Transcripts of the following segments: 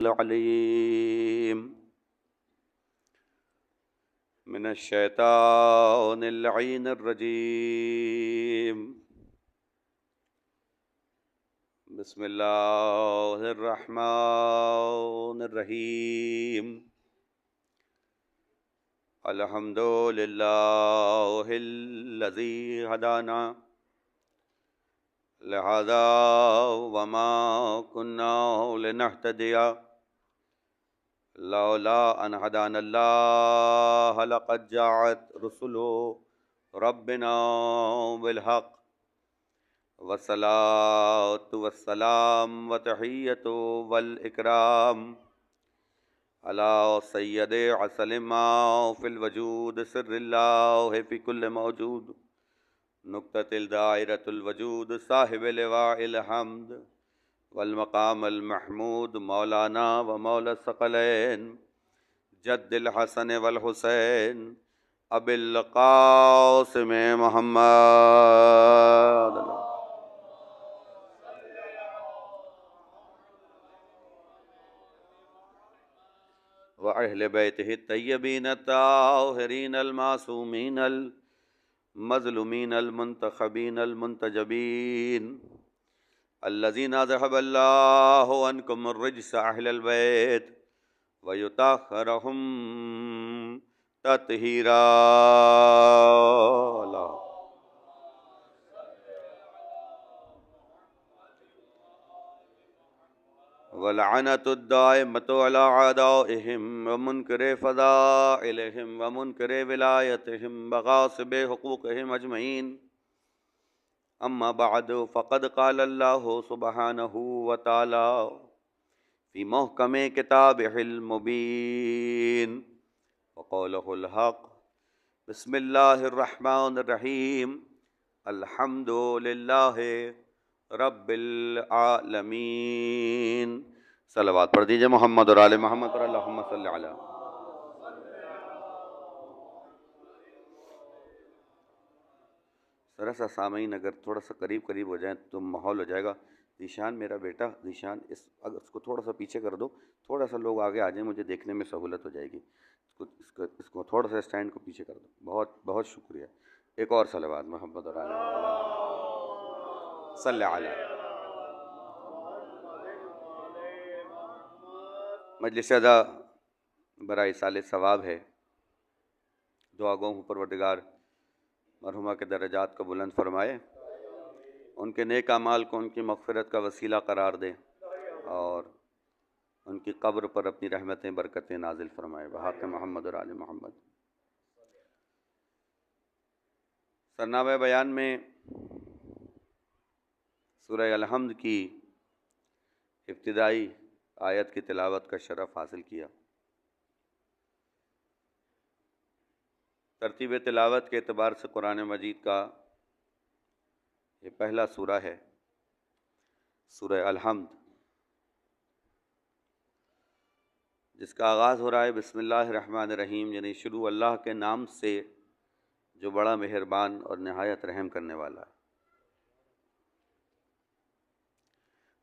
العليم من الشيطان اللعين الرجيم. بسم الله الرحمن الرحيم. الحمد لله الذي هدانا لهذا وما كنا لنهتدي لولا أن هدانا الله لقد جاءت رسل ربنا بالحق والصلاة والسلام وتحية والإكرام على سيد عسل ما في الوجود سر الله في كل موجود نقطة الدائرة الوجود صاحب لواء الحمد والمقام المحمود مولانا ومولا الثقلين جد الحسن والحسين ابی القاسم محمد وأهل بیتہ الطیبین الطاہرین المعصومین المظلومین المنتخبین المنتجبین الذین ذهب اللہ عنکم الرجس اہل البیت ویطہرہم تطہیرا. وَلَعْنَةُ الدَّائِمَةُ عَلَىٰ أَعْدَائِهِمْ وَمُنْكِرِ فَضَائِلِهِمْ وَمُنْكِرِ وِلَایَتِهِمْ وَغَاصِبِ حُقُوقِهِمْ أَجْمَعِينَ. أما بعد فقد قال الله سبحانه وتعالى في محكم كتابه المبين وقوله الحق. بسم الله الرحمن الرحيم. الحمد لله رب العالمین. صلوات پڑھ دیجئے محمد اور آل محمد پر. اللہم صلی علی. ذرا سا سامعین اگر تھوڑا سا قریب ہو جائیں تو ماحول ہو جائے گا. ذیشان میرا بیٹا ذیشان اس کو تھوڑا سا پیچھے کر دو, تھوڑا سا لوگ آگے آ جائیں, مجھے دیکھنے میں سہولت ہو جائے گی. اس کو تھوڑا سا اسٹینڈ کو پیچھے کر دو. بہت بہت شکریہ. ایک اور صلوات محمد اور آل محمد صلی علی. مجلس ادا برائے ایصال ثواب ہے. دعا گو ہوں پروردگار مرحومہ کے درجات کو بلند فرمائے, ان کے نیک اعمال کو ان کی مغفرت کا وسیلہ قرار دے اور ان کی قبر پر اپنی رحمتیں برکتیں نازل فرمائے بحق محمد اور آل محمد. سرنامہ بیان میں سورہ الحمد کی ابتدائی آیت کی تلاوت کا شرف حاصل کیا. ترتیب تلاوت کے اعتبار سے قرآن مجید کا یہ پہلا سورہ ہے, سورہ الحمد, جس کا آغاز ہو رہا ہے بسم اللہ الرحمن الرحیم, یعنی شروع اللہ کے نام سے جو بڑا مہربان اور نہایت رحم کرنے والا ہے.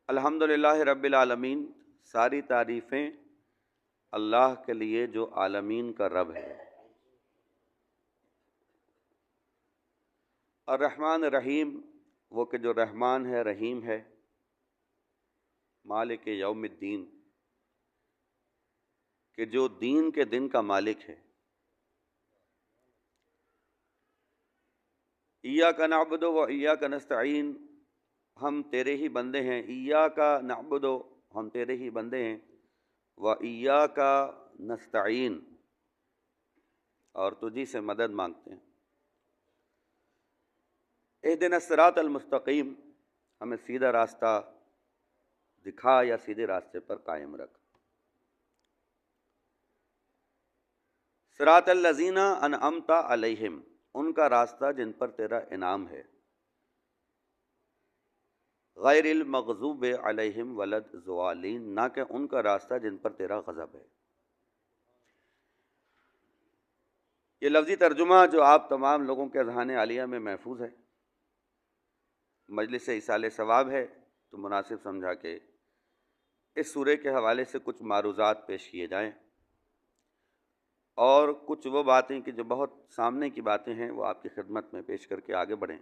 الحمدللہ رب العالمین, ساری تعریفیں اللہ کے لیے جو عالمین کا رب ہے. الرحمن الرحیم, وہ کہ جو رحمان ہے رحیم ہے. مالک یوم الدین, کہ جو دین کے دن کا مالک ہے. ایاک نعبد و ایاک نستعین, ہم تیرے ہی بندے ہیں. ایاک نعبد, ہم تیرے ہی بندے ہیں. و ایاک نستعین, اور تجھی سے مدد مانگتے ہیں. اہدنا الصراط المستقیم, ہمیں سیدھا راستہ دکھا یا سیدھے راستے پر قائم رکھ. صراط الذین انعمت علیہم, ان کا راستہ جن پر تیرا انعام ہے. غیر المغضوب علیہم ولا الضالین, نہ کہ ان کا راستہ جن پر تیرا غضب ہے. یہ لفظی ترجمہ جو آپ تمام لوگوں کے اذہان عالیہ میں محفوظ ہے. مجلس ایصال ثواب ہے تو مناسب سمجھا کہ اس سورے کے حوالے سے کچھ معروضات پیش کیے جائیں اور کچھ وہ باتیں کہ جو بہت سامنے کی باتیں ہیں وہ آپ کی خدمت میں پیش کر کے آگے بڑھیں۔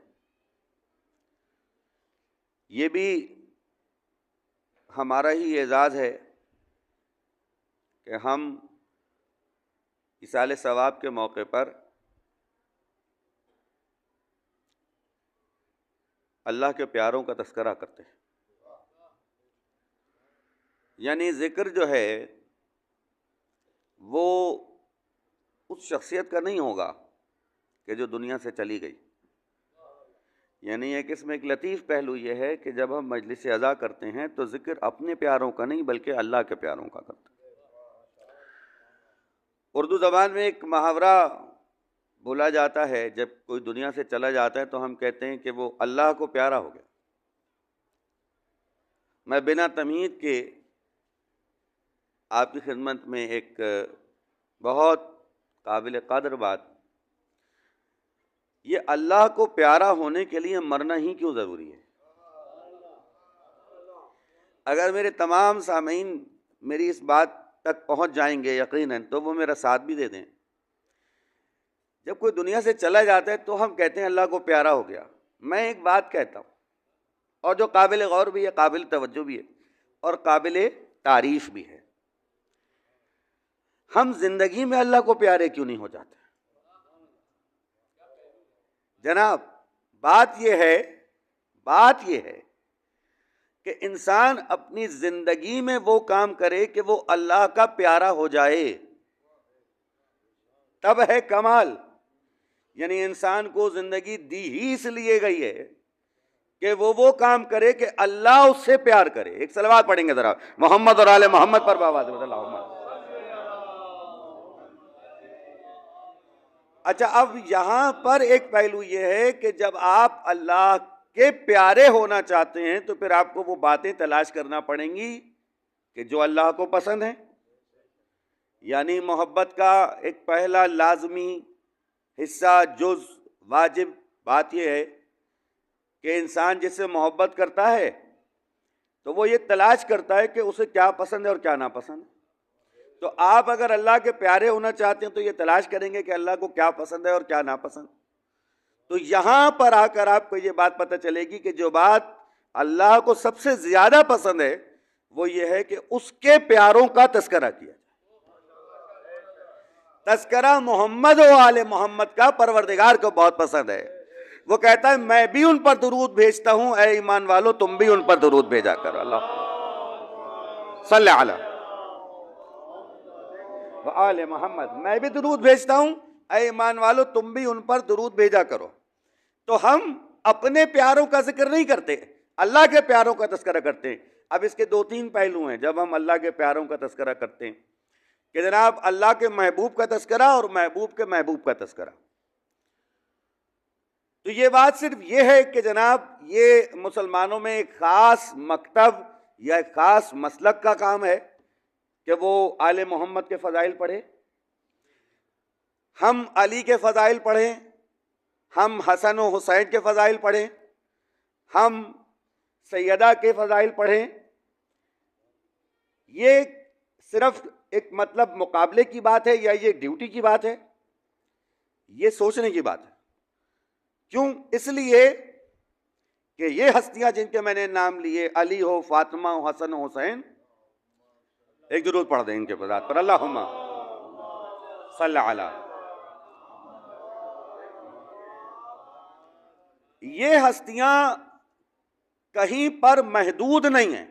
یہ بھی ہمارا ہی اعزاز ہے کہ ہم ایصال ثواب کے موقع پر اللہ کے پیاروں کا تذکرہ کرتے ہیں۔ یعنی ذکر جو ہے وہ اس شخصیت کا نہیں ہوگا کہ جو دنیا سے چلی گئی۔ یعنی اس میں ایک لطیف پہلو یہ ہے کہ جب ہم مجلس عزا کرتے ہیں تو ذکر اپنے پیاروں کا نہیں بلکہ اللہ کے پیاروں کا کرتے ہیں۔ اردو زبان میں ایک محاورہ بولا جاتا ہے، جب کوئی دنیا سے چلا جاتا ہے تو ہم کہتے ہیں کہ وہ اللہ کو پیارا ہو گیا۔ میں بنا تمہید کے آپ کی خدمت میں ایک بہت قابل قدر بات، یہ اللہ کو پیارا ہونے کے لیے مرنا ہی کیوں ضروری ہے؟ اگر میرے تمام سامعین میری اس بات تک پہنچ جائیں گے یقیناً تو وہ میرا ساتھ بھی دے دیں۔ جب کوئی دنیا سے چلا جاتا ہے تو ہم کہتے ہیں اللہ کو پیارا ہو گیا۔ میں ایک بات کہتا ہوں اور جو قابل غور بھی ہے، قابل توجہ بھی ہے اور قابل تعریف بھی ہے، ہم زندگی میں اللہ کو پیارے کیوں نہیں ہو جاتے؟ جناب بات یہ ہے کہ انسان اپنی زندگی میں وہ کام کرے کہ وہ اللہ کا پیارا ہو جائے، تب ہے کمال۔ یعنی انسان کو زندگی دی ہی اس لیے گئی ہے کہ وہ کام کرے کہ اللہ اس سے پیار کرے۔ ایک صلوات پڑھیں گے ذرا محمد اور آل محمد پر بآواز اللہ۔ اچھا، اب یہاں پر ایک پہلو یہ ہے کہ جب آپ اللہ کے پیارے ہونا چاہتے ہیں تو پھر آپ کو وہ باتیں تلاش کرنا پڑیں گی کہ جو اللہ کو پسند ہیں۔ یعنی محبت کا ایک پہلا لازمی حصہ، جز، واجب بات یہ ہے کہ انسان جس سے محبت کرتا ہے تو وہ یہ تلاش کرتا ہے کہ اسے کیا پسند ہے اور کیا ناپسند ہے۔ تو آپ اگر اللہ کے پیارے ہونا چاہتے ہیں تو یہ تلاش کریں گے کہ اللہ کو کیا پسند ہے اور کیا ناپسند۔ تو یہاں پر آ کر آپ کو یہ بات پتہ چلے گی کہ جو بات اللہ کو سب سے زیادہ پسند ہے وہ یہ ہے کہ اس کے پیاروں کا تذکرہ کیا جائے۔ تذکرہ محمد و آل محمد کا پروردگار کو بہت پسند ہے۔ وہ کہتا ہے میں بھی ان پر درود بھیجتا ہوں، اے ایمان والو تم بھی ان پر درود بھیجا کرو۔ اللہ صلی علی آل محمد، میں بھی درود بھیجتا ہوں، اے ایمان والو تم بھی ان پر درود بھیجا کرو۔ تو ہم اپنے پیاروں کا ذکر نہیں کرتے، اللہ کے پیاروں کا تذکرہ کرتے ہیں۔ اب اس کے دو تین پہلو ہیں جب ہم اللہ کے پیاروں کا تذکرہ کرتے ہیں کہ جناب اللہ کے محبوب کا تذکرہ اور محبوب کے محبوب کا تذکرہ۔ تو یہ بات صرف یہ ہے کہ جناب یہ مسلمانوں میں ایک خاص مکتب یا ایک خاص مسلک کا کام ہے کہ وہ آل محمد کے فضائل پڑھے، ہم علی کے فضائل پڑھیں، ہم حسن و حسین کے فضائل پڑھیں، ہم سیدہ کے فضائل پڑھیں۔ یہ صرف ایک مطلب مقابلے کی بات ہے یا یہ ڈیوٹی کی بات ہے؟ یہ سوچنے کی بات ہے۔ کیوں؟ اس لیے کہ یہ ہستیاں جن کے میں نے نام لیے، علی ہو، فاطمہ ہو، حسن و حسین، ایک درود پڑھ دیں ان کے ذات پر، اللہم صلی علی۔ یہ ہستیاں کہیں پر محدود نہیں ہیں،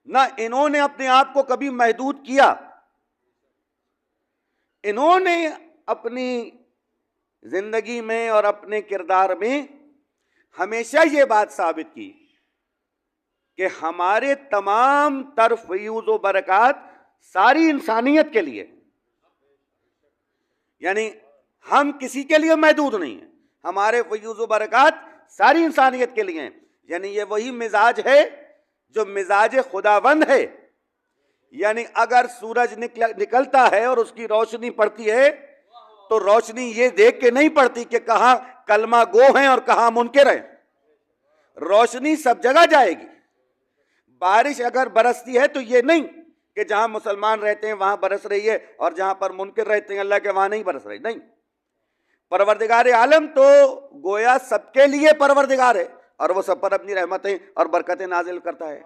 نہ انہوں نے اپنے آپ کو کبھی محدود کیا۔ انہوں نے اپنی زندگی میں اور اپنے کردار میں ہمیشہ یہ بات ثابت کی کہ ہمارے تمام تر فیوز و برکات ساری انسانیت کے لیے، یعنی ہم کسی کے لیے محدود نہیں ہیں، ہمارے فیوز و برکات ساری انسانیت کے لیے ہیں۔ یعنی یہ وہی مزاج ہے جو مزاج خداوند ہے۔ یعنی اگر سورج نکلتا ہے اور اس کی روشنی پڑتی ہے تو روشنی یہ دیکھ کے نہیں پڑتی کہ کہاں کلمہ گو ہیں اور کہاں منکر ہیں، روشنی سب جگہ جائے گی۔ بارش اگر برستی ہے تو یہ نہیں کہ جہاں مسلمان رہتے ہیں وہاں برس رہی ہے اور جہاں پر منکر رہتے ہیں اللہ کے وہاں نہیں برس رہی، نہیں، پروردگار عالم تو گویا سب کے لیے پروردگار ہے اور وہ سب پر اپنی رحمتیں اور برکتیں نازل کرتا ہے۔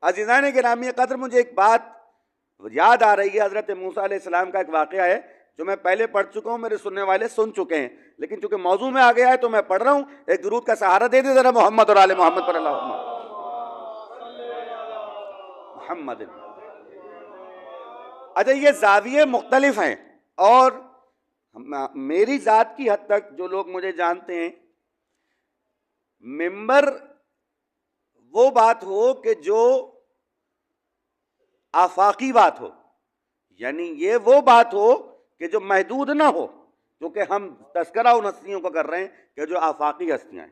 عزیزان گرامی قدر، مجھے ایک بات یاد آ رہی ہے، حضرت موسیٰ علیہ السلام کا ایک واقعہ ہے جو میں پہلے پڑھ چکا ہوں، میرے سننے والے سن چکے ہیں، لیکن چونکہ موضوع میں آ گیا ہے تو میں پڑھ رہا ہوں۔ ایک درود کا سہارا دے دے ذرا محمد اور آل محمد پر، اللہم محمد۔ اچھا، یہ زاویے مختلف ہیں اور میری ذات کی حد تک جو لوگ مجھے جانتے ہیں، ممبر وہ بات ہو کہ جو آفاقی بات ہو، یعنی یہ وہ بات ہو کہ جو محدود نہ ہو، کیونکہ ہم تذکرہ ان ہستیوں کو کر رہے ہیں کہ جو آفاقی ہستیاں ہیں،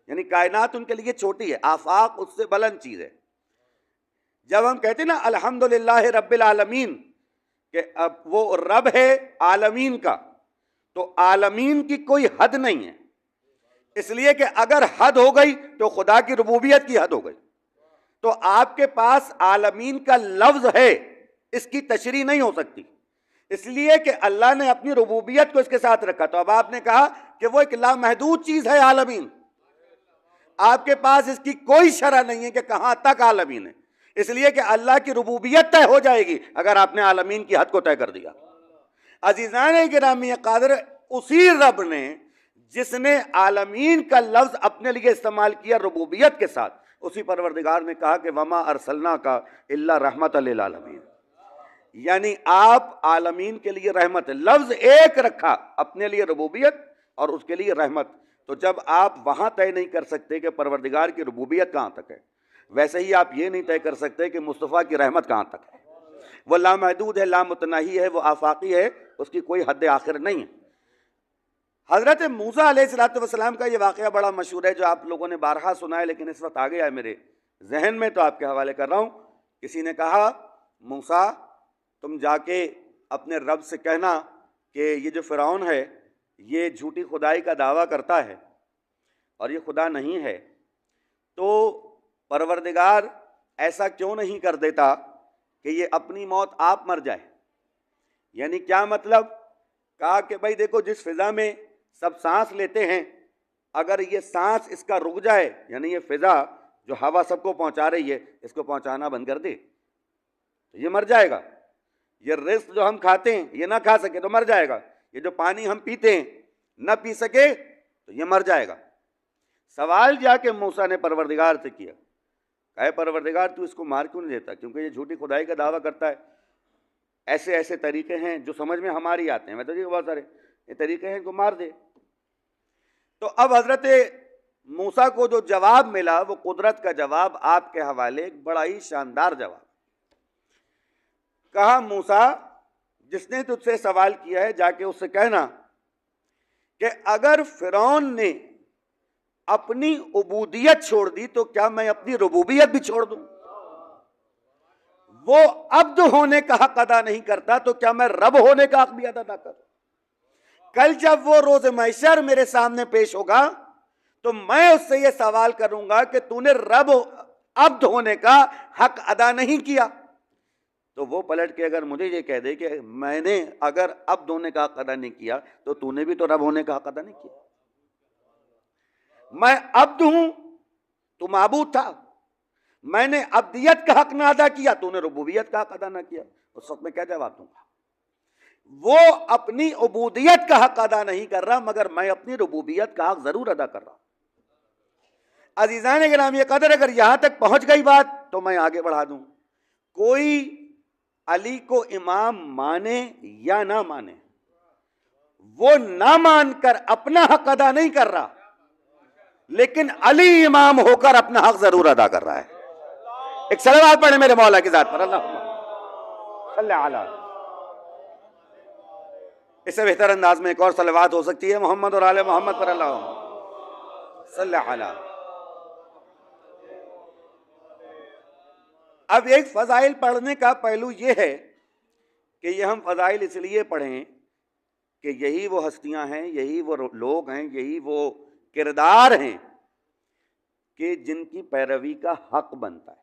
یعنی کائنات ان کے لیے چھوٹی ہے، آفاق اس سے بلند چیز ہے۔ جب ہم کہتے ہیں نا الحمدللہ رب العالمین، کہ اب وہ رب ہے عالمین کا، تو عالمین کی کوئی حد نہیں ہے، اس لیے کہ اگر حد ہو گئی تو خدا کی ربوبیت کی حد ہو گئی، تو آپ کے پاس عالمین کا لفظ ہے، اس کی تشریح نہیں ہو سکتی، اس لیے کہ اللہ نے اپنی ربوبیت کو اس کے ساتھ رکھا۔ تو اب آپ نے کہا کہ وہ ایک لامحدود چیز ہے عالمین، آپ کے پاس اس کی کوئی شرح نہیں ہے کہ کہاں تک عالمین ہے، اس لیے کہ اللہ کی ربوبیت طے ہو جائے گی اگر آپ نے عالمین کی حد کو طے کر دیا۔ عزیزان گرامی قادر، اسی رب نے جس نے عالمین کا لفظ اپنے لیے استعمال کیا ربوبیت کے ساتھ، اسی پروردگار نے کہا کہ وما ارسلناک الا رحمۃ للعالمین، یعنی آپ عالمین کے لیے رحمت ہے، لفظ ایک رکھا، اپنے لیے ربوبیت اور اس کے لیے رحمت۔ تو جب آپ وہاں طے نہیں کر سکتے کہ پروردگار کی ربوبیت کہاں تک ہے، ویسے ہی آپ یہ نہیں طے کر سکتے کہ مصطفیٰ کی رحمت کہاں تک ہے۔ وہ لامحدود ہے، لامتناہی ہے، وہ آفاقی ہے، اس کی کوئی حد آخر نہیں ہے۔ حضرت موسیٰ علیہ السلام کا یہ واقعہ بڑا مشہور ہے جو آپ لوگوں نے بارہا سنا ہے، لیکن اس وقت آ گیا ہے میرے ذہن میں تو آپ کے حوالے کر رہا ہوں۔ کسی نے کہا موسیٰ تم جا کے اپنے رب سے کہنا کہ یہ جو فرعون ہے یہ جھوٹی خدائی کا دعویٰ کرتا ہے اور یہ خدا نہیں ہے، تو پروردگار ایسا کیوں نہیں کر دیتا کہ یہ اپنی موت آپ مر جائے۔ یعنی کیا مطلب؟ کہا کہ بھائی دیکھو، جس فضا میں سب سانس لیتے ہیں، اگر یہ سانس اس کا رک جائے، یعنی یہ فضا جو ہوا سب کو پہنچا رہی ہے اس کو پہنچانا بند کر دے تو یہ مر جائے گا۔ یہ رزق جو ہم کھاتے ہیں یہ نہ کھا سکے تو مر جائے گا، یہ جو پانی ہم پیتے ہیں نہ پی سکے تو یہ مر جائے گا۔ سوال جا کے موسیٰ نے پروردگار سے کیا، کہے پروردگار تو اس کو مار کیوں نہیں دیتا، کیونکہ یہ جھوٹی خدائی کا دعویٰ کرتا ہے، ایسے ایسے طریقے ہیں جو سمجھ میں ہماری آتے ہیں، میں تو بہت سارے یہ طریقے ہیں کو مار دے۔ تو اب حضرت موسیٰ کو جو جواب ملا وہ قدرت کا جواب آپ کے حوالے، ایک بڑا ہی شاندار جواب۔ کہا موسیٰ جس نے تجھ سے سوال کیا ہے جا کے اس سے کہنا کہ اگر فرعون نے اپنی عبودیت چھوڑ دی تو کیا میں اپنی ربوبیت بھی چھوڑ دوں؟ وہ عبد ہونے کا حق ادا نہیں کرتا تو کیا میں رب ہونے کا حق بھی ادا نہ کروں؟ کل جب وہ روز محشر میرے سامنے پیش ہوگا تو میں اس سے یہ سوال کروں گا کہ تو نے رب عبد ہونے کا حق ادا نہیں کیا، تو وہ پلٹ کے اگر مجھے یہ کہہ دے کہ میں نے اگر عبد ہونے کا حق ادا نہیں کیا تو تو نے بھی تو رب ہونے کا حق ادا نہیں کیا۔ میں عبد ہوں، تو معبود تھا، میں نے عبدیت کا حق نہ ادا کیا، تو نے ربوبیت کا حق ادا نہ کیا، اس وقت میں کیا جواب دوں گا؟ وہ اپنی عبودیت کا حق ادا نہیں کر رہا مگر میں اپنی ربوبیت کا حق ضرور ادا کر رہا ہوں۔ عزیزان گرامی قدر، اگر یہاں تک پہنچ گئی بات تو میں آگے بڑھا دوں۔ کوئی علی کو امام مانے یا نہ مانے، وہ نہ مان کر اپنا حق ادا نہیں کر رہا، لیکن علی امام ہو کر اپنا حق ضرور ادا کر رہا ہے۔ ایک صلوات پڑھیں میرے مولا کی ذات پر، اللہم صلی علی۔ اس سے بہتر انداز میں ایک اور صلوات ہو سکتی ہے محمد اور آل محمد پر، اللہم صلی علی۔ اب ایک فضائل پڑھنے کا پہلو یہ ہے کہ یہ ہم فضائل اس لیے پڑھیں کہ یہی وہ ہستیاں ہیں، یہی وہ لوگ ہیں، یہی وہ کردار ہیں کہ جن کی پیروی کا حق بنتا ہے۔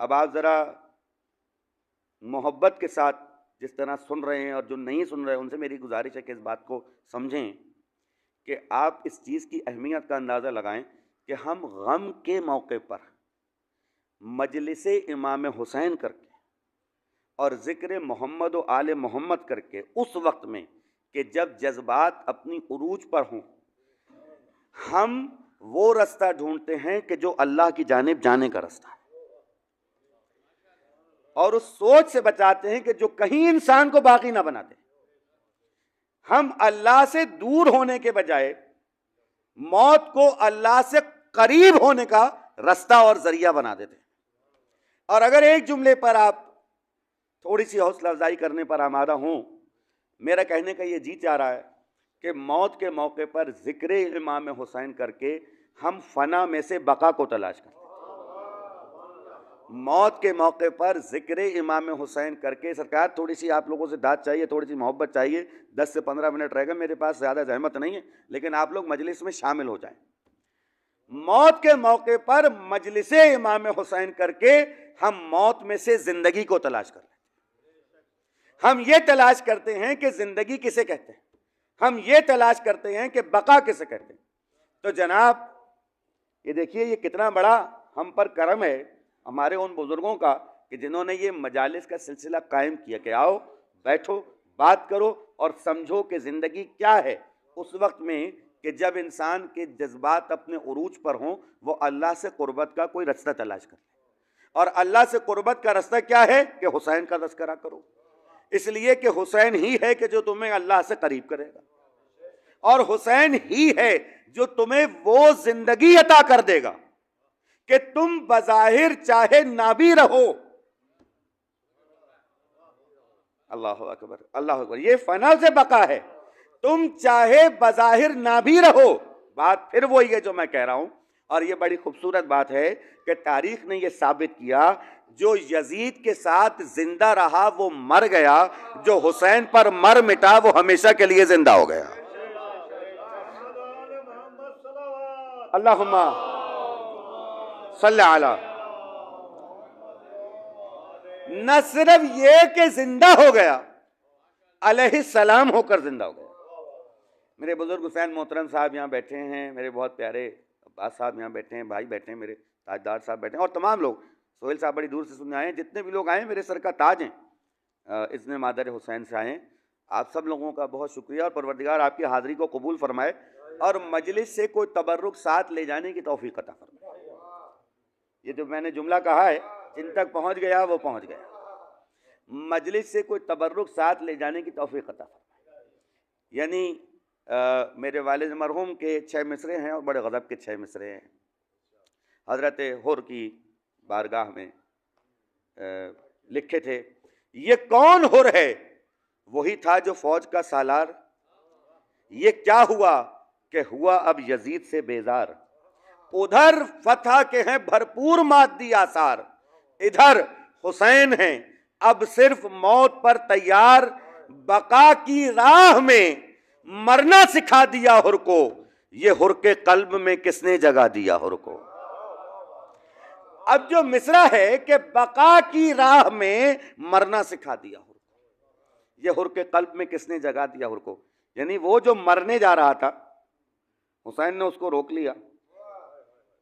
اب آپ ذرا محبت کے ساتھ جس طرح سن رہے ہیں اور جو نہیں سن رہے ہیں ان سے میری گزارش ہے کہ اس بات کو سمجھیں کہ آپ اس چیز کی اہمیت کا اندازہ لگائیں کہ ہم غم کے موقع پر مجلس امام حسین کر کے اور ذکر محمد و آل محمد کر کے اس وقت میں کہ جب جذبات اپنی عروج پر ہوں، ہم وہ رستہ ڈھونڈتے ہیں کہ جو اللہ کی جانب جانے کا رستہ ہے، اور اس سوچ سے بچاتے ہیں کہ جو کہیں انسان کو باقی نہ بنا دے۔ ہم اللہ سے دور ہونے کے بجائے موت کو اللہ سے قریب ہونے کا رستہ اور ذریعہ بنا دیتے ہیں۔ اور اگر ایک جملے پر آپ تھوڑی سی حوصلہ افزائی کرنے پر آمادہ ہوں، میرا کہنے کا یہ جی چاہ رہا ہے کہ موت کے موقع پر ذکر امام حسین کر کے ہم فنا میں سے بقا کو تلاش کرتے ہیں۔ موت کے موقع پر ذکر امام حسین کر کے، سرکار تھوڑی سی آپ لوگوں سے داد چاہیے، تھوڑی سی محبت چاہیے، 10 سے 15 منٹ رہے گا، میرے پاس زیادہ زحمت نہیں ہے، لیکن آپ لوگ مجلس میں شامل ہو جائیں۔ موت کے موقع پر مجلس امام حسین کر کے ہم موت میں سے زندگی کو تلاش کر لیں۔ ہم یہ تلاش کرتے ہیں کہ زندگی کسے کہتے ہیں، ہم یہ تلاش کرتے ہیں کہ بقا کسے کہتے ہیں۔ تو جناب یہ دیکھیے یہ کتنا بڑا ہم پر کرم ہے ہمارے ان بزرگوں کا کہ جنہوں نے یہ مجالس کا سلسلہ قائم کیا کہ آؤ بیٹھو بات کرو اور سمجھو کہ زندگی کیا ہے اس وقت میں کہ جب انسان کے جذبات اپنے عروج پر ہوں، وہ اللہ سے قربت کا کوئی رستہ تلاش کرے۔ اور اللہ سے قربت کا رستہ کیا ہے کہ حسین کا تذکرہ کرو، اس لیے کہ حسین ہی ہے کہ جو تمہیں اللہ سے قریب کرے گا، اور حسین ہی ہے جو تمہیں وہ زندگی عطا کر دے گا کہ تم بظاہر چاہے نہ بھی رہو۔ اللہ اکبر، اللہ اکبر، یہ فنا سے بقا ہے، تم چاہے بظاہر نہ بھی رہو۔ بات پھر وہی ہے جو میں کہہ رہا ہوں، اور یہ بڑی خوبصورت بات ہے کہ تاریخ نے یہ ثابت کیا جو یزید کے ساتھ زندہ رہا وہ مر گیا، جو حسین پر مر مٹا وہ ہمیشہ کے لیے زندہ ہو گیا۔ اللہم صلی علی، نہ صرف یہ کہ زندہ ہو گیا، علیہ السلام ہو کر زندہ ہو گیا۔ میرے بزرگ حسین محترم صاحب یہاں بیٹھے ہیں، میرے بہت پیارے عباس صاحب یہاں بیٹھے ہیں، بھائی بیٹھے ہیں، میرے تاجدار صاحب بیٹھے ہیں، اور تمام لوگ، سہیل صاحب بڑی دور سے سننے آئے ہیں، جتنے بھی لوگ آئے ہیں میرے سر کا تاج ہیں، اذن مادر حسین سے آئے ہیں۔ آپ سب لوگوں کا بہت شکریہ، اور پروردگار آپ کی حاضری کو قبول فرمائے اور مجلس سے کوئی تبرک ساتھ لے جانے کی توفیق عطا فرمائے۔ یہ جو میں نے جملہ کہا ہے، جن تک پہنچ گیا وہ پہنچ گیا، مجلس سے کوئی تبرک ساتھ لے جانے کی توفیق عطا فرمائے۔ یعنی میرے والد مرحوم کے 6 مصرے ہیں اور بڑے غضب کے 6 مصرے ہیں، حضرت حر کی بارگاہ میں لکھے تھے، یہ کون حر ہے؟ وہی تھا جو فوج کا سالار، یہ کیا ہوا کہ ہوا اب یزید سے بیزار، ادھر فتح کے ہیں بھرپور مادی آثار، ادھر حسین ہیں اب صرف موت پر تیار، بقا کی راہ میں مرنا سکھا دیا حر کو، یہ حر کے قلب میں کس نے جگہ دیا حر کو۔ اب جو مصرع ہے کہ بقا کی راہ میں مرنا سکھا دیا حر کو، یہ حر کے قلب میں کس نے جگہ دیا حر کو، یعنی وہ جو مرنے جا رہا تھا حسین نے اس کو روک لیا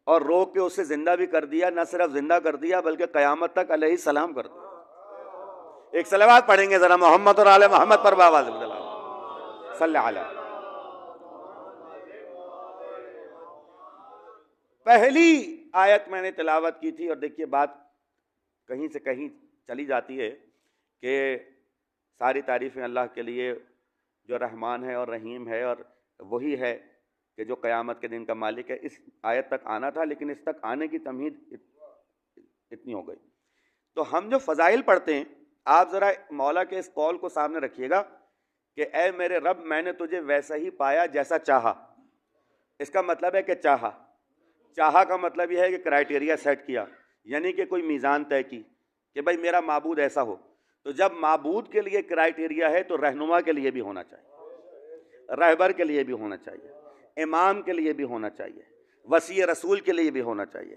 اور روک کے اسے زندہ بھی کر دیا، نہ صرف زندہ کر دیا بلکہ قیامت تک علیہ السلام کر دیا۔ ایک صلوات پڑھیں گے ذرا محمد اور آل محمد پر بآواز صلی علیہ۔ پہلی آیت میں نے تلاوت کی تھی، اور دیکھیے بات کہیں سے کہیں چلی جاتی ہے کہ ساری تعریفیں اللہ کے لیے جو رحمان ہے اور رحیم ہے، اور وہی ہے کہ جو قیامت کے دن کا مالک ہے۔ اس آیت تک آنا تھا لیکن اس تک آنے کی تمہید اتنی ہو گئی۔ تو ہم جو فضائل پڑھتے ہیں، آپ ذرا مولا کے اس قول کو سامنے رکھیے گا کہ اے میرے رب میں نے تجھے ویسا ہی پایا جیسا چاہا۔ اس کا مطلب ہے کہ چاہا کا مطلب یہ ہے کہ کرائیٹیریا سیٹ کیا، یعنی کہ کوئی میزان طے کی کہ بھائی میرا معبود ایسا ہو۔ تو جب معبود کے لیے کرائیٹیریا ہے تو رہنما کے لیے بھی ہونا چاہیے، رہبر کے لیے بھی ہونا چاہیے، امام کے لیے بھی ہونا چاہیے، وصی رسول کے لیے بھی ہونا چاہیے،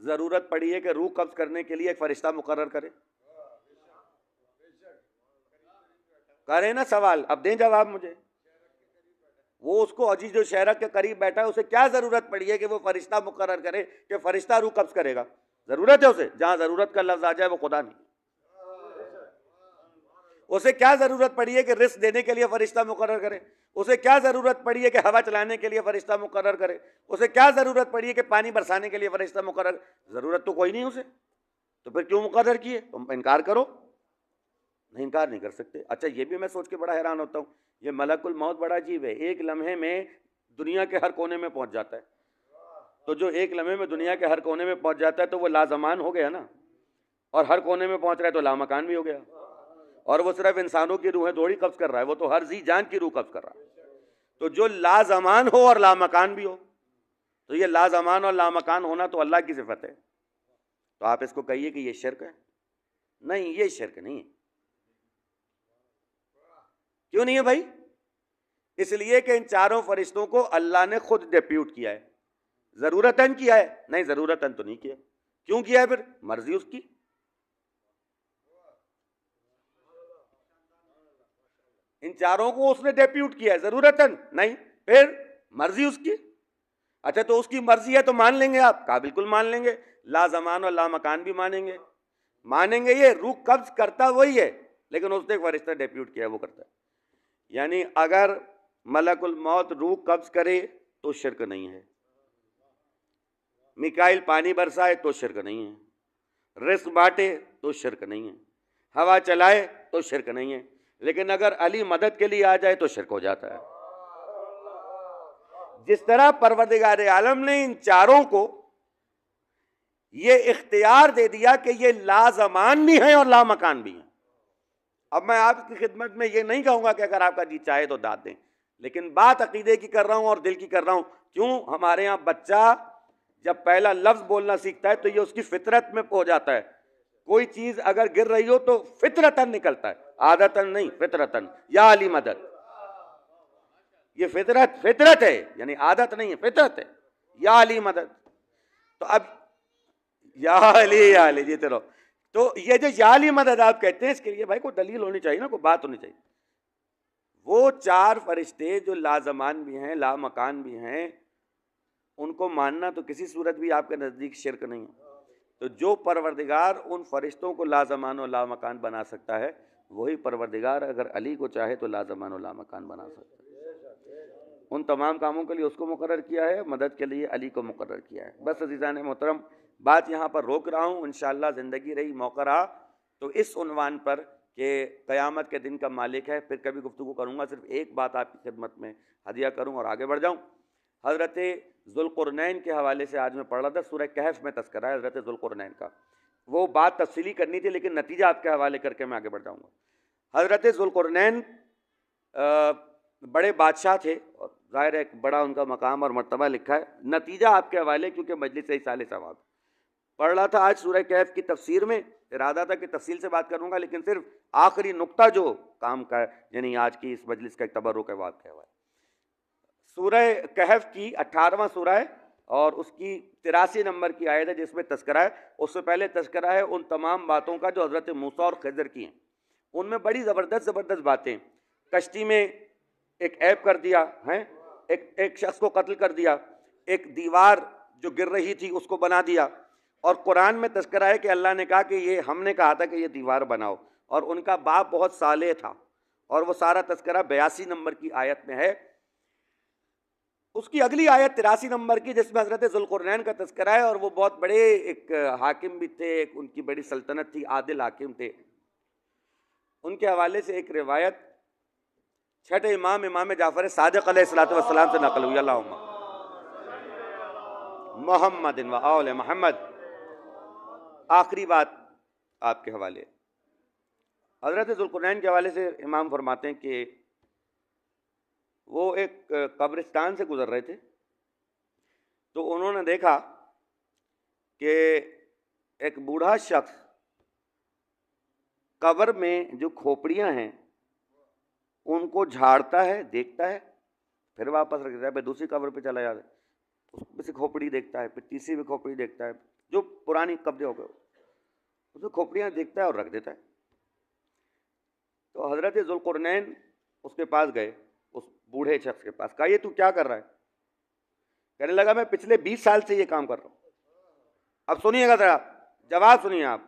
ضرورت پڑی ہے کہ روح قبض کرنے کے لیے ایک فرشتہ مقرر کرے؟ کرے نا سوال، اب دیں جواب مجھے. وہ اس کو عزیز و شہرت کے قریب بیٹھا ہے، اسے کیا ضرورت پڑی ہے کہ وہ فرشتہ مقرر کرے کہ فرشتہ روح قبض کرے گا؟ ضرورت ہے اسے؟ جہاں ضرورت کا لفظ آ جائے وہ خدا نہیں. اسے کیا ضرورت پڑی ہے کہ رزق دینے کے لیے فرشتہ مقرر کرے؟ اسے کیا ضرورت پڑی ہے کہ ہوا چلانے کے لیے فرشتہ مقرر کرے؟ اسے کیا ضرورت پڑی ہے کہ پانی برسانے کے لیے فرشتہ مقرر؟ ضرورت تو کوئی نہیں اسے، تو پھر کیوں مقرر کیے؟ تم انکار کرو. نہیں، انکار نہیں کر سکتے. اچھا، یہ بھی میں سوچ کے بڑا حیران ہوتا ہوں، یہ ملک الموت بڑا عجیب ہے، ایک لمحے میں دنیا کے ہر کونے میں پہنچ جاتا ہے. تو جو ایک لمحے میں دنیا کے ہر کونے میں پہنچ جاتا ہے تو وہ لازمان ہو گیا نا، اور ہر کونے میں پہنچ رہا ہے تو لامکان بھی ہو گیا. اور وہ صرف انسانوں کی روحیں تھوڑی قبض کر رہا ہے، وہ تو ہر ذی جان کی روح قبض کر رہا ہے. تو جو لازمان ہو اور لامکان بھی ہو، تو یہ لازمان اور لامکان ہونا تو اللہ کی صفت ہے. تو آپ اس کو کہیے کہ یہ شرک ہے؟ نہیں، یہ شرک نہیں ہے. کیوں نہیں ہے بھائی؟ اس لیے کہ ان چاروں فرشتوں کو اللہ نے خود ڈیپیوٹ کیا ہے. ضرورتاً کیا ہے؟ نہیں، ضرورتاً تو نہیں کیا. کیوں کیا ہے پھر؟ مرضی اس کی. ان چاروں کو اس نے ڈیپیوٹ کیا ہے، ضرورتاً نہیں، پھر مرضی اس کی. اچھا، تو اس کی مرضی ہے تو مان لیں گے آپ؟ کہا بالکل مان لیں گے. لا زمان اور لا مکان بھی مانیں گے. مانیں گے یہ روح قبض کرتا وہی ہے، لیکن اس نے ایک فرشتہ ڈیپیوٹ کیا ہے، وہ کرتا ہے. یعنی اگر ملک الموت روح قبض کرے تو شرک نہیں ہے، میکائیل پانی برسائے تو شرک نہیں ہے، رزق بانٹے تو شرک نہیں ہے، ہوا چلائے تو شرک نہیں ہے. لیکن اگر علی مدد کے لیے آ جائے تو شرک ہو جاتا ہے. جس طرح پروردگار عالم نے ان چاروں کو یہ اختیار دے دیا کہ یہ لازمان بھی ہیں اور لامکان بھی ہیں. اب میں آپ کی خدمت میں یہ نہیں کہوں گا کہ اگر آپ کا جی چاہے تو داد دیں، لیکن بات عقیدے کی کر رہا ہوں اور دل کی کر رہا ہوں. کیوں؟ ہمارے ہاں بچہ جب پہلا لفظ بولنا سیکھتا ہے تو یہ اس کی فطرت میں ہو جاتا ہے. کوئی چیز اگر گر رہی ہو تو فطرتاً نکلتا ہے، عادتاً نہیں، فطرتاً. یا علی مدد، یہ فطرت ہے، یعنی عادت نہیں ہے، فطرت ہے. یا علی مدد. تو اب یا علی جیتے رہو. تو یہ جو یا علی مدد آپ کہتے ہیں، اس کے لیے بھائی کوئی دلیل ہونی چاہیے نا، کوئی بات ہونی چاہیے. وہ چار فرشتے جو لازمان بھی ہیں لامکان بھی ہیں، ان کو ماننا تو کسی صورت بھی آپ کے نزدیک شرک نہیں ہے. تو جو پروردگار ان فرشتوں کو لازمان و لامکان بنا سکتا ہے، وہی پروردگار اگر علی کو چاہے تو لازمان و لامکان بنا سکتا ہے. ان تمام کاموں کے لیے اس کو مقرر کیا ہے، مدد کے لیے علی کو مقرر کیا ہے. بس عزیزان محترم، بات یہاں پر روک رہا ہوں. انشاءاللہ زندگی رہی، موقع رہا تو اس عنوان پر کہ قیامت کے دن کا مالک ہے پھر کبھی گفتگو کروں گا. صرف ایک بات آپ کی خدمت میں ہدیہ کروں اور آگے بڑھ جاؤں. حضرت ذوالقرنین کے حوالے سے آج میں پڑھ رہا تھا، سورہ کہف میں تذکرہ ہے حضرت ذوالقرنین کا. وہ بات تفصیلی کرنی تھی لیکن نتیجہ آپ کے حوالے کر کے میں آگے بڑھ جاؤں گا. حضرت ذوالقرنین بڑے بادشاہ تھے، اور ظاہر ہے ایک بڑا ان کا مقام اور مرتبہ لکھا ہے. نتیجہ آپ کے حوالے کیونکہ مجلس ایصال ثواب پڑھ رہا تھا آج سورہ کہف کی تفسیر میں. ارادہ تھا کہ تفصیل سے بات کروں گا، لیکن صرف آخری نقطہ جو کام کا ہے، یعنی آج کی اس مجلس کا ایک تبرک ہے، واقعہ ہوا ہے. سورہ کہف کی 18واں سورہ ہے اور اس کی 83 نمبر کی آیت ہے جس میں تذکرہ ہے. اس سے پہلے تذکرہ ہے ان تمام باتوں کا جو حضرت موسیٰ اور خضر کی ہیں. ان میں بڑی زبردست باتیں. کشتی میں ایک عیب کر دیا ہے، ایک شخص کو قتل کر دیا، ایک دیوار جو گر رہی تھی اس کو بنا دیا. اور قرآن میں تذکرہ ہے کہ اللہ نے کہا کہ یہ ہم نے کہا تھا کہ یہ دیوار بناؤ، اور ان کا باپ بہت صالح تھا. اور وہ سارا تذکرہ 82 نمبر کی آیت میں ہے. اس کی اگلی آیت 83 نمبر کی جس میں حضرت ذوالقرنین کا تذکرہ ہے، اور وہ بہت بڑے ایک حاکم بھی تھے، ایک ان کی بڑی سلطنت تھی، عادل حاکم تھے. ان کے حوالے سے ایک روایت چھٹے امام جعفر صادق علیہ الصلوۃ والسلام سے نقل ہوئی. اللہم محمد و آل محمد. آخری بات آپ کے حوالے. حضرت ذوالقرنین کے حوالے سے امام فرماتے ہیں کہ وہ ایک قبرستان سے گزر رہے تھے تو انہوں نے دیکھا کہ ایک بوڑھا شخص قبر میں جو کھوپڑیاں ہیں ان کو جھاڑتا ہے، دیکھتا ہے، پھر واپس رکھ دیتا ہے، پھر دوسری قبر پہ چلا جاتا ہے، اس میں سے کھوپڑی دیکھتا ہے، پھر تیسری بھی کھوپڑی دیکھتا ہے. جو پرانی قبضے ہو گئے اس میں کھوپڑیاں دیکھتا ہے اور رکھ دیتا ہے. تو حضرت ذوالقرنین اس کے پاس گئے, اس بوڑھے شخص کے پاس, کہا یہ تو کیا کر رہا ہے؟ کہنے لگا میں پچھلے 20 سال سے یہ کام کر رہا ہوں. اب سنیے گا ذرا, جواب سنیے آپ,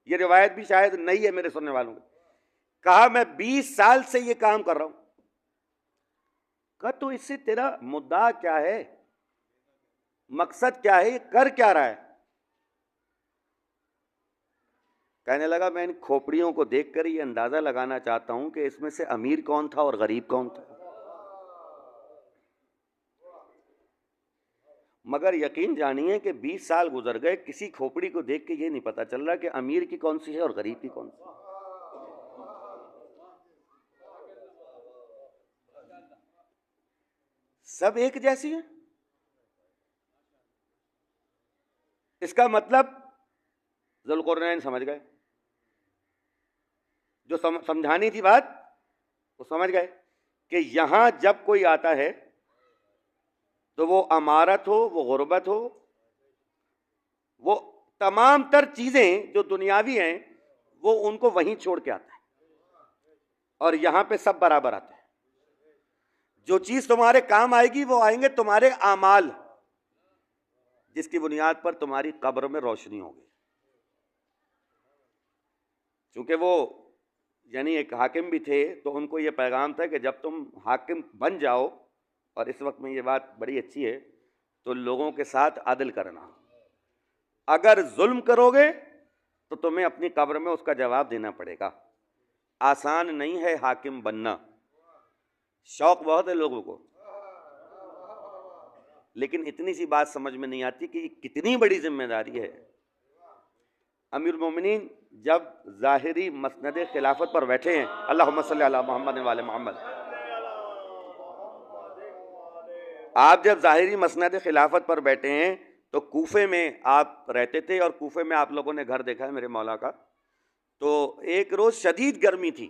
یہ روایت بھی شاید نہیں ہے میرے سننے والوں کی. کہا میں 20 سال سے یہ کام کر رہا ہوں. کہا تو اس سے تیرا مدعا کیا ہے, مقصد کیا ہے, یہ کر کیا رہا ہے؟ کہنے لگا میں ان کھوپڑیوں کو دیکھ کر یہ اندازہ لگانا چاہتا ہوں کہ اس میں سے امیر کون تھا اور غریب کون تھا. مگر یقین جانیے کہ 20 سال گزر گئے, کسی کھوپڑی کو دیکھ کے یہ نہیں پتا چل رہا کہ امیر کی کون سی ہے اور غریب کی کون سی. سب ایک جیسی ہیں. اس کا مطلب ذوالقرنین سمجھ گئے, جو سمجھانی تھی بات وہ سمجھ گئے کہ یہاں جب کوئی آتا ہے تو وہ امارت ہو, وہ غربت ہو, وہ تمام تر چیزیں جو دنیاوی ہیں وہ ان کو وہیں چھوڑ کے آتا ہے, اور یہاں پہ سب برابر آتے ہیں. جو چیز تمہارے کام آئے گی وہ آئیں گے تمہارے اعمال, جس کی بنیاد پر تمہاری قبر میں روشنی ہوگی. چونکہ وہ یعنی ایک حاکم بھی تھے تو ان کو یہ پیغام تھا کہ جب تم حاکم بن جاؤ, اور اس وقت میں یہ بات بڑی اچھی ہے, تو لوگوں کے ساتھ عدل کرنا. اگر ظلم کرو گے تو تمہیں اپنی قبر میں اس کا جواب دینا پڑے گا. آسان نہیں ہے حاکم بننا, شوق بہت ہے لوگوں کو, لیکن اتنی سی بات سمجھ میں نہیں آتی کہ یہ کتنی بڑی ذمہ داری ہے. امیر المومنین جب ظاہری مسند خلافت پر بیٹھے ہیں, اللہم صلی علی محمد وعلی محمد, آپ جب ظاہری مسند خلافت پر بیٹھے ہیں تو کوفے میں آپ رہتے تھے, اور کوفے میں آپ لوگوں نے گھر دیکھا ہے میرے مولا کا. تو ایک روز شدید گرمی تھی,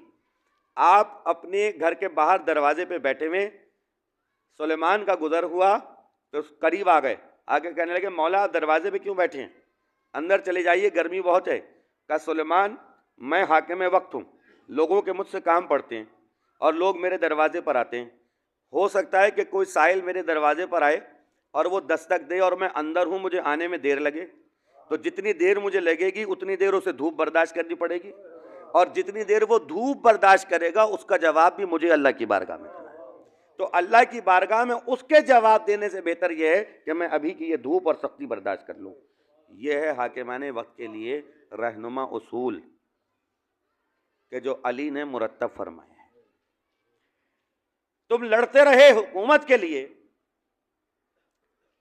آپ اپنے گھر کے باہر دروازے پہ بیٹھے ہوئے, سلیمان کا گزر ہوا تو قریب آ گئے, آگے کہنے لگے مولا آپ دروازے پہ کیوں بیٹھے ہیں, اندر چلے جائیے گرمی بہت ہے. کہا سلیمان میں حاکم وقت ہوں, لوگوں کے مجھ سے کام پڑتے ہیں اور لوگ میرے دروازے پر آتے ہیں. ہو سکتا ہے کہ کوئی سائل میرے دروازے پر آئے اور وہ دستک دے اور میں اندر ہوں, مجھے آنے میں دیر لگے, تو جتنی دیر مجھے لگے گی اتنی دیر اسے دھوپ برداشت کرنی پڑے گی, اور جتنی دیر وہ دھوپ برداشت کرے گا اس کا جواب بھی مجھے اللہ کی بارگاہ میں دینا ہے. تو اللہ کی بارگاہ میں اس کے جواب دینے سے بہتر یہ ہے کہ میں ابھی کی یہ دھوپ اور سختی برداشت کر لوں. یہ ہے حاکمان وقت کے لیے رہنما اصول کہ جو علی نے مرتب فرمائے ہیں. تم لڑتے رہے حکومت کے لیے,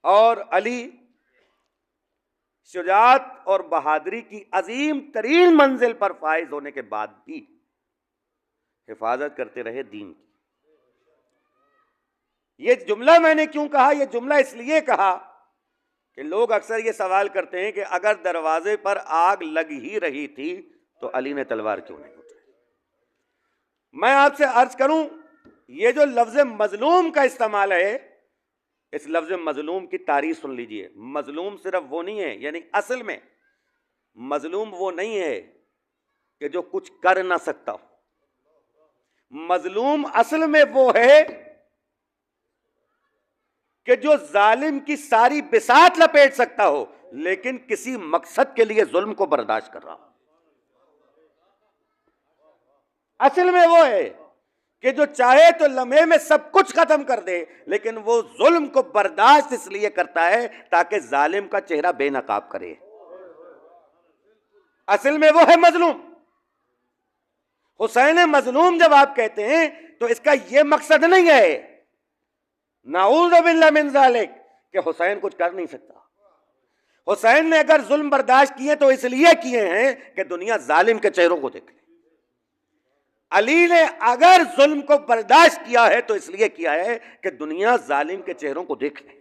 اور علی شجاعت اور بہادری کی عظیم ترین منزل پر فائز ہونے کے بعد بھی حفاظت کرتے رہے دین کی. یہ جملہ میں نے کیوں کہا, یہ جملہ اس لیے کہا کہ لوگ اکثر یہ سوال کرتے ہیں کہ اگر دروازے پر آگ لگ ہی رہی تھی تو علی نے تلوار کیوں نہیں اٹھائی. میں آپ سے عرض کروں, یہ جو لفظ مظلوم کا استعمال ہے, اس لفظ مظلوم کی تعریف سن لیجئے. مظلوم صرف وہ نہیں ہے, یعنی اصل میں مظلوم وہ نہیں ہے کہ جو کچھ کر نہ سکتا ہو. مظلوم اصل میں وہ ہے کہ جو ظالم کی ساری بساط لپیٹ سکتا ہو لیکن کسی مقصد کے لیے ظلم کو برداشت کر رہا ہو. اصل میں وہ ہے کہ جو چاہے تو لمحے میں سب کچھ ختم کر دے لیکن وہ ظلم کو برداشت اس لیے کرتا ہے تاکہ ظالم کا چہرہ بے نقاب کرے. اصل میں وہ ہے مظلوم. حسین مظلوم جب آپ کہتے ہیں تو اس کا یہ مقصد نہیں ہے نعوذ باللہ من ذالک کہ حسین کچھ کر نہیں سکتا. حسین نے اگر ظلم برداشت کیے تو اس لیے کیے ہیں کہ دنیا ظالم کے چہروں کو دیکھے. علی نے اگر ظلم کو برداشت کیا ہے تو اس لیے کیا ہے کہ دنیا ظالم کے چہروں کو دیکھ لے.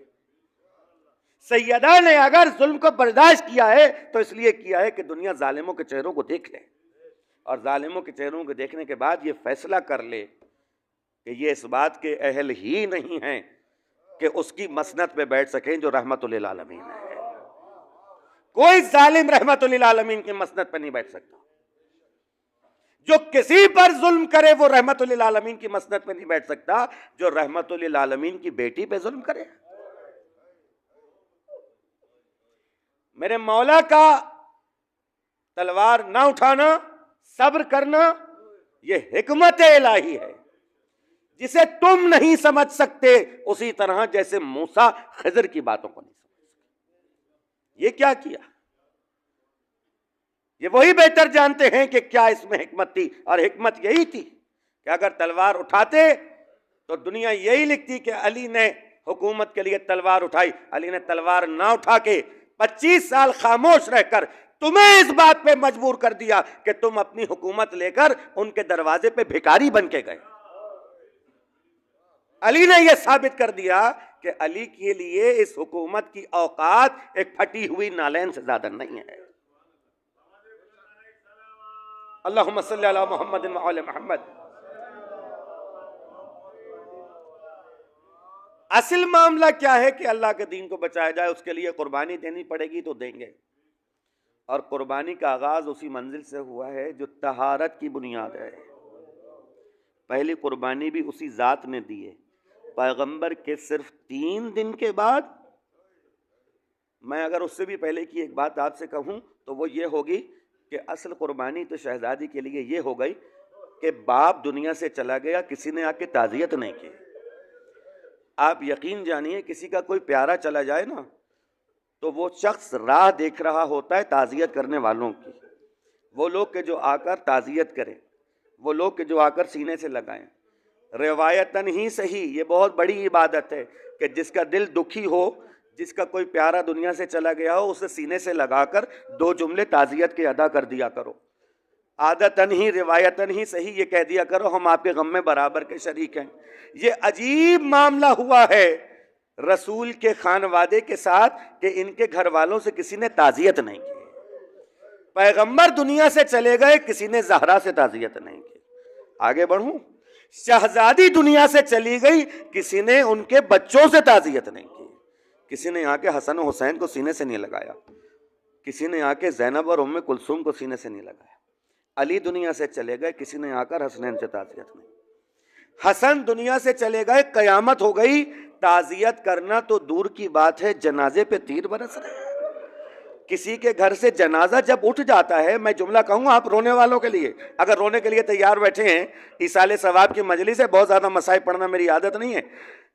سیدہ نے اگر ظلم کو برداشت کیا ہے تو اس لیے کیا ہے کہ دنیا ظالموں کے چہروں کو دیکھ لے, اور ظالموں کے چہروں کو دیکھنے کے بعد یہ فیصلہ کر لے کہ یہ اس بات کے اہل ہی نہیں ہیں کہ اس کی مسند پہ بیٹھ سکیں جو رحمت للعالمین ہے. کوئی ظالم رحمت للعالمین کی مسند پہ نہیں بیٹھ سکتا. جو کسی پر ظلم کرے وہ رحمت للعالمین کی مسند پہ نہیں بیٹھ سکتا. جو رحمت للعالمین کی بیٹی پہ ظلم کرے. میرے مولا کا تلوار نہ اٹھانا، صبر کرنا، یہ حکمت الہی ہے جسے تم نہیں سمجھ سکتے، اسی طرح جیسے موسیٰ خضر کی باتوں کو نہیں سمجھ سکتے. یہ کیا کیا؟ یہ وہی بہتر جانتے ہیں کہ کیا اس میں حکمت تھی، اور حکمت یہی تھی کہ اگر تلوار اٹھاتے تو دنیا یہی لکھتی کہ علی نے حکومت کے لیے تلوار اٹھائی. علی نے تلوار نہ اٹھا کے 25 سال خاموش رہ کر تمہیں اس بات پہ مجبور کر دیا کہ تم اپنی حکومت لے کر ان کے دروازے پہ بھکاری بن کے گئے. علی نے یہ ثابت کر دیا کہ علی کے لیے اس حکومت کی اوقات ایک پھٹی ہوئی نالین سے زیادہ نہیں ہے. اللہم صلی علی محمد وعلی محمد. اصل معاملہ کیا ہے کہ اللہ کے دین کو بچایا جائے، اس کے لیے قربانی دینی پڑے گی تو دیں گے. اور قربانی کا آغاز اسی منزل سے ہوا ہے جو طہارت کی بنیاد ہے. پہلی قربانی بھی اسی ذات نے دی ہے. پیغمبر کے صرف 3 دن کے بعد، میں اگر اس سے بھی پہلے کی ایک بات آپ سے کہوں تو وہ یہ ہوگی کہ اصل قربانی تو شہزادی کے لیے یہ ہو گئی کہ باپ دنیا سے چلا گیا، کسی نے آ کے تعزیت نہیں کی. آپ یقین جانیے کسی کا کوئی پیارا چلا جائے نا تو وہ شخص راہ دیکھ رہا ہوتا ہے تعزیت کرنے والوں کی. وہ لوگ کہ جو آ کر تعزیت کریں، وہ لوگ کہ جو آ کر سینے سے لگائیں. روایتاً ہی صحیح یہ بہت بڑی عبادت ہے کہ جس کا دل دکھی ہو، جس کا کوئی پیارا دنیا سے چلا گیا ہو، اسے سینے سے لگا کر 2 جملے تعزیت کے ادا کر دیا کرو. عادتاً ہی روایتاً ہی صحیح یہ کہہ دیا کرو ہم آپ کے غم میں برابر کے شریک ہیں. یہ عجیب معاملہ ہوا ہے رسول کے خانوادے کے ساتھ کہ ان کے گھر والوں سے کسی نے تعزیت نہیں کی. پیغمبر دنیا سے چلے گئے، کسی نے زہرا سے تعزیت نہیں کی. آگے بڑھوں، شہزادی دنیا سے چلی گئی، کسی نے ان کے بچوں سے تعزیت نہیں کی. کسی نے آ کے حسن و حسین کو سینے سے نہیں لگایا، کسی نے آ کے زینب اور ام کلثوم کو سینے سے نہیں لگایا. علی دنیا سے چلے گئے، کسی نے آ کر حسنین سے تعزیت نہیں. حسن دنیا سے چلے گئے، قیامت ہو گئی، تعزیت کرنا تو دور کی بات ہے، جنازے پہ تیر برس رہے ہیں. کسی کے گھر سے جنازہ جب اٹھ جاتا ہے، میں جملہ کہوں آپ رونے والوں کے لیے، اگر رونے کے لیے تیار بیٹھے ہیں، ایصال ثواب کی مجلس ہے، بہت زیادہ مصائب پڑھنا میری عادت نہیں ہے.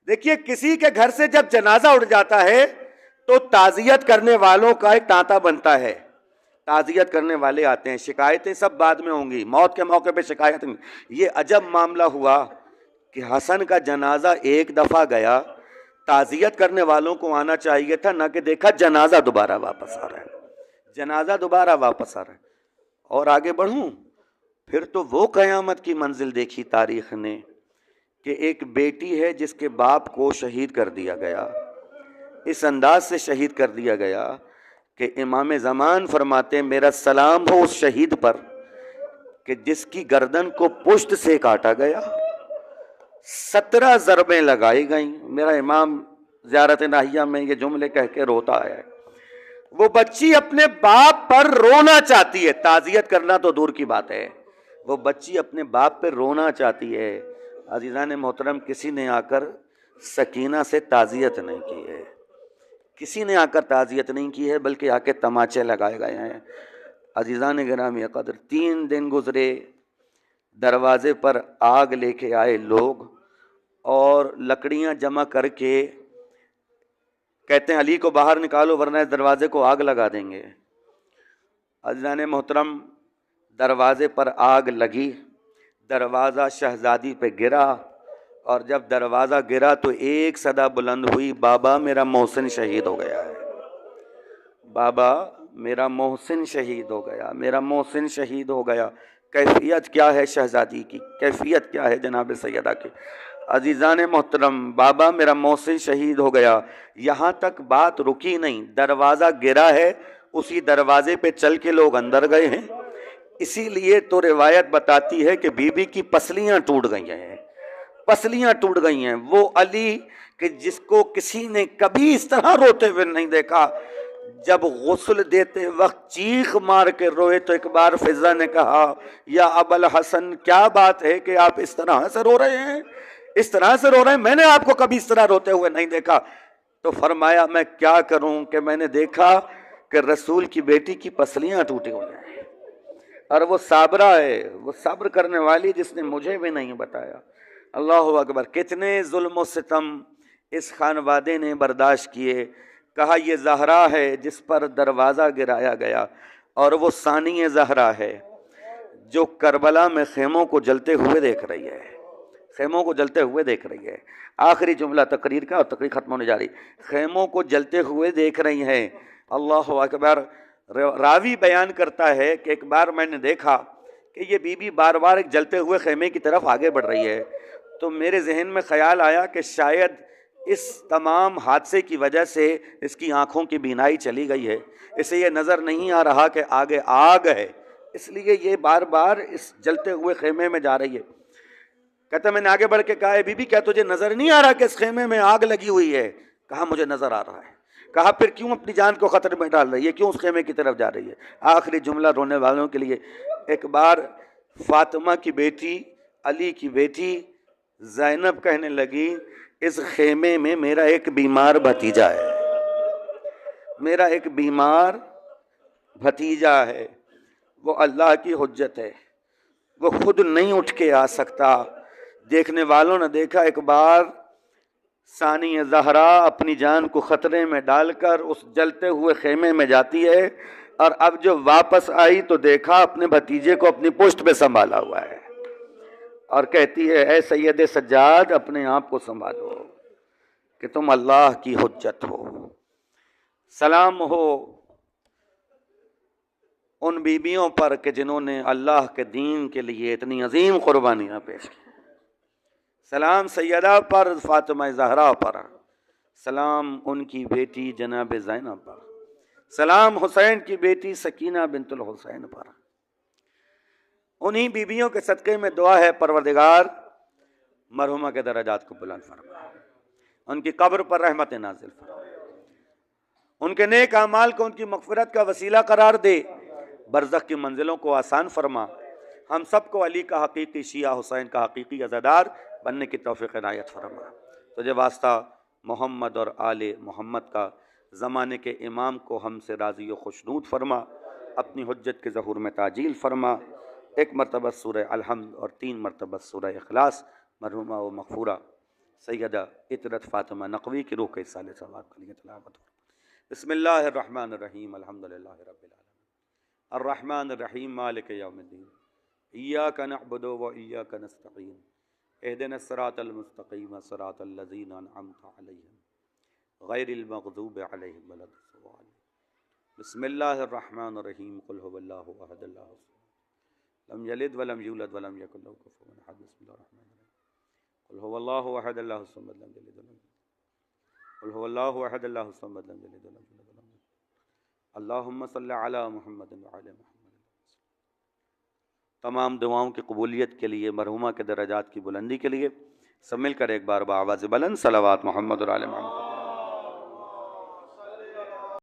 دیکھیے کسی کے گھر سے جب جنازہ اٹھ جاتا ہے تو تعزیت کرنے والوں کا ایک تانتا بنتا ہے. تعزیت کرنے والے آتے ہیں، شکایتیں سب بعد میں ہوں گی، موت کے موقع پہ شکایت نہیں. یہ عجب معاملہ ہوا کہ حسن کا جنازہ ایک دفعہ گیا، تعزیت کرنے والوں کو آنا چاہیے تھا، نہ کہ دیکھا جنازہ دوبارہ واپس آ رہا ہے، جنازہ دوبارہ واپس آ رہا ہے. اور آگے بڑھوں، پھر تو وہ قیامت کی منزل دیکھی تاریخ نے کہ ایک بیٹی ہے جس کے باپ کو شہید کر دیا گیا، اس انداز سے شہید کر دیا گیا کہ امام زمان فرماتے ہیں میرا سلام ہو اس شہید پر کہ جس کی گردن کو پشت سے کاٹا گیا، 17 ضربیں لگائی گئیں. میرا امام زیارت ناہیہ میں یہ جملے کہہ کے روتا ہے. وہ بچی اپنے باپ پر رونا چاہتی ہے، تعزیت کرنا تو دور کی بات ہے، وہ بچی اپنے باپ پہ رونا چاہتی ہے. عزیزان محترم، کسی نے آ کر سکینہ سے تعزیت نہیں کی ہے، کسی نے آ کر تعزیت نہیں کی ہے، بلکہ آ کے تماچے لگائے گئے ہیں. عزیزان گرامی قدر، 3 دن گزرے، دروازے پر آگ لے کے آئے لوگ اور لکڑیاں جمع کر کے کہتے ہیں علی کو باہر نکالو ورنہ اس دروازے کو آگ لگا دیں گے. عزیزان محترم، دروازے پر آگ لگی، دروازہ شہزادی پہ گرا، اور جب دروازہ گرا تو ایک صدا بلند ہوئی، بابا میرا محسن شہید ہو گیا ہے، بابا میرا محسن شہید ہو گیا، میرا محسن شہید ہو گیا. کیفیت کیا ہے شہزادی کی، کیفیت کیا ہے جناب سیدہ کی. عزیزان محترم، بابا میرا محسن شہید ہو گیا، یہاں تک بات رکی نہیں، دروازہ گرا ہے، اسی دروازے پہ چل کے لوگ اندر گئے ہیں. اسی لیے تو روایت بتاتی ہے کہ بی بی کی پسلیاں ٹوٹ گئی ہیں، پسلیاں ٹوٹ گئی ہیں. وہ علی کہ جس کو کسی نے کبھی اس طرح روتے ہوئے نہیں دیکھا، جب غسل دیتے وقت چیخ مار کے روئے تو ایک بار فضا نے کہا یا ابا الحسن کیا بات ہے کہ آپ اس طرح سے رو رہے ہیں، اس طرح سے رو رہے ہیں، میں نے آپ کو کبھی اس طرح روتے ہوئے نہیں دیکھا۔ تو فرمایا میں کیا کروں کہ میں نے دیکھا کہ رسول کی بیٹی کی پسلیاں ٹوٹی ہوئی ہیں، اور وہ صابرہ ہے، وہ صبر کرنے والی جس نے مجھے بھی نہیں بتایا۔ اللہ اکبر، کتنے ظلم و ستم اس خانوادے نے برداشت کیے۔ کہا یہ زہرا ہے جس پر دروازہ گرایا گیا، اور وہ ثانی زہرا ہے جو کربلا میں خیموں کو جلتے ہوئے دیکھ رہی ہے، خیموں کو جلتے ہوئے دیکھ رہی ہے۔ آخری جملہ تقریر کا، اور تقریر ختم ہونے جا رہی، خیموں کو جلتے ہوئے دیکھ رہی ہے۔ اللہ اکبر۔ راوی بیان کرتا ہے کہ ایک بار میں نے دیکھا کہ یہ بی بی بار بار ایک جلتے ہوئے خیمے کی طرف آگے بڑھ رہی ہے، تو میرے ذہن میں خیال آیا کہ شاید اس تمام حادثے کی وجہ سے اس کی آنکھوں کی بینائی چلی گئی ہے، اسے یہ نظر نہیں آ رہا کہ آگے آگ ہے، اس لیے یہ بار بار اس جلتے ہوئے خیمے میں جا رہی ہے۔ کہتا میں نے آگے بڑھ کے کہا بی بی کیا تجھے نظر نہیں آ رہا کہ اس خیمے میں آگ لگی ہوئی ہے؟ کہا مجھے نظر آ رہا ہے۔ کہا پھر کیوں اپنی جان کو خطرے میں ڈال رہی ہے، کیوں اس خیمے کی طرف جا رہی ہے؟ آخری جملہ رونے والوں کے لیے، ایک بار فاطمہ کی بیٹی، علی کی بیٹی زینب کہنے لگی اس خیمے میں میرا ایک بیمار بھتیجا ہے، میرا ایک بیمار بھتیجا ہے، وہ اللہ کی حجت ہے، وہ خود نہیں اٹھ کے آ سکتا۔ دیکھنے والوں نے دیکھا ایک بار ثانی زہرا اپنی جان کو خطرے میں ڈال کر اس جلتے ہوئے خیمے میں جاتی ہے، اور اب جب واپس آئی تو دیکھا اپنے بھتیجے کو اپنی پشت پہ سنبھالا ہوا ہے، اور کہتی ہے اے سید سجاد اپنے آپ کو سنبھالو کہ تم اللہ کی حجت ہو۔ سلام ہو ان بیویوں پر کہ جنہوں نے اللہ کے دین کے لیے اتنی عظیم قربانیاں پیش کی۔ سلام سیدہ پر، فاطمہ زہرا پر، سلام ان کی بیٹی جناب زینب پر، سلام حسین کی بیٹی سکینہ بنت الحسین پر۔ انہی بیویوں کے صدقے میں دعا ہے پروردگار مرحومہ کے درجات کو بلند فرما، ان کی قبر پر رحمت نازل فرما، ان کے نیک اعمال کو ان کی مغفرت کا وسیلہ قرار دے، برزخ کی منزلوں کو آسان فرما، ہم سب کو علی کا حقیقی شیعہ، حسین کا حقیقی عزادار بننے کی توفیق عنایت فرما۔ تجھے واسطہ محمد اور آل محمد کا، زمانے کے امام کو ہم سے راضی و خوشنود فرما، اپنی حجت کے ظہور میں تعجیل فرما۔ ایک مرتبہ سورہ الحمد اور 3 مرتبہ سورہ اخلاص مرحومہ و مغفورہ سیدہ اطرت فاطمہ نقوی کی روح کے اصال ثواب کے لیے تلاوت ہو۔ بسم اللہ الرحمن الرحیم، الحمدللہ رب العالمین، الرحمن الرحیم، مالک یوم الدین، ایاک نعبد و ایاک نستعین، اہدنا الصراط المستقیم صراط الذین انعمت علیہم غیر المغضوب علیہم ولا الضالین۔ بسم اللہ الرحمن الرحیم، قل هو اللہ احد اللہ الصمد لم یلد ولم یولد ولم یکن له کفوا احد۔ بسم اللہ الرحمن الرحیم، قل هو اللہ احد اللہ الصمد لم یلد ولم یولد، قل هو اللہ احد اللہ الصمد لم یلد ولم یولد ولم یکن۔ اللہم صل علی محمد وعلی محمد۔ تمام دعاؤں کی قبولیت کے لیے، مرحومہ کے درجات کی بلندی کے لیے سب مل کر ایک بار بآواز بلند صلوات محمد اور آل محمد۔